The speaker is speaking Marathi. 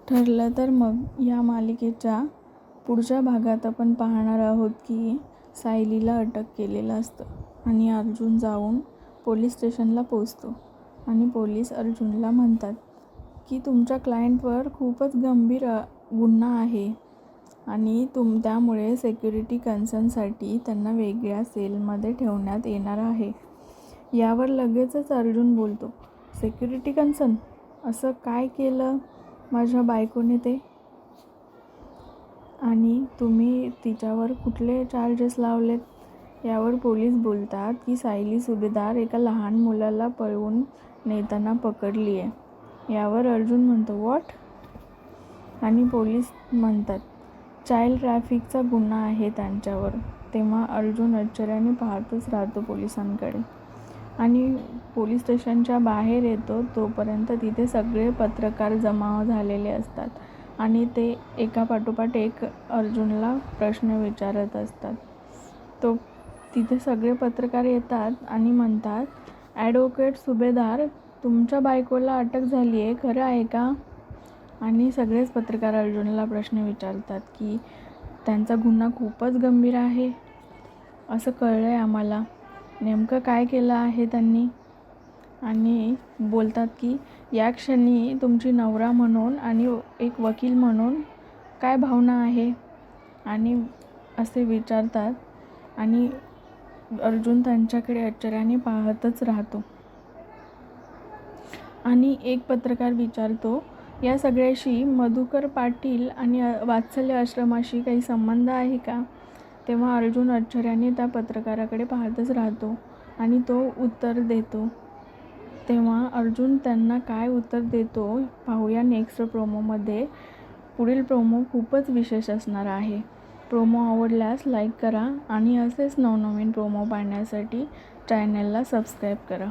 ठरलं तर मग या मालिकेच्या पुढच्या भागात आपण पाहणार आहोत की सायलीला अटक केलेलं असतं आणि अर्जुन जाऊन पोलीस स्टेशनला पोचतो आणि पोलीस अर्जुनला म्हणतात की तुमच्या क्लायंटवर खूपच गंभीर गुन्हा आहे आणि त्यामुळे सिक्युरिटी कन्सर्नसाठी त्यांना वेगळ्या सेलमध्ये ठेवण्यात येणार आहे. यावर लगेचच अर्जुन बोलतो, सिक्युरिटी कन्सर्न? असं काय केलं माझ्या बायकोने ते? आणि तुम्ही तिच्यावर कुठले चार्जेस लावलेत? यावर पोलीस बोलतात की सायली सुभेदार एका लहान मुलाला पळवून नेताना पकडली आहे. यावर अर्जुन म्हणतो, व्हॉट? आणि पोलीस म्हणतात चाइल्ड ट्रॅफिकचा गुन्हा आहे त्यांच्यावर. तेव्हा अर्जुन आश्चर्याने पाहतच राहतो पोलिसांकडे आणि पोलीस स्टेशनच्या बाहेर येतो. तोपर्यंत तिथे सगळे पत्रकार जमा झालेले असतात आणि ते एकापाठोपाठ एक अर्जुनला प्रश्न विचारत असतात. तिथे सगळे पत्रकार येतात आणि म्हणतात, ॲडव्होकेट सुभेदार, तुमच्या बायकोला अटक झाली आहे, खरं आहे का? आणि सगळेच पत्रकार अर्जुनला प्रश्न विचारतात की त्यांचा गुन्हा खूपच गंभीर आहे, असं कळलं आहे आम्हाला, नेमकं काय केलं आहे त्यांनी? आणि बोलतात की या क्षणी तुमची नवरा म्हणून आणि एक वकील म्हणून काय भावना आहे? आणि असे विचारतात आणि अर्जुन त्यांच्याकडे आश्चर्याने पाहतच राहतो. आणि एक पत्रकार विचारतो, या सगळ्याशी मधुकर पाटील आणि वात्सल्य आश्रमाशी काही संबंध आहे का? तेव्हा अर्जुन आश्चर्याने त्या पत्रकाराकडे पाहतच राहतो आणि तो उत्तर देतो. तेव्हा अर्जुन त्यांना काय उत्तर देतो पाहूया नेक्स्ट प्रोमोमध्ये. पुढील प्रोमो खूपच विशेष असणार आहे. प्रोमो आवडल्यास लाईक करा आणि असेच नवनवीन प्रोमो पाहण्यासाठी चॅनलला सबस्क्राईब करा.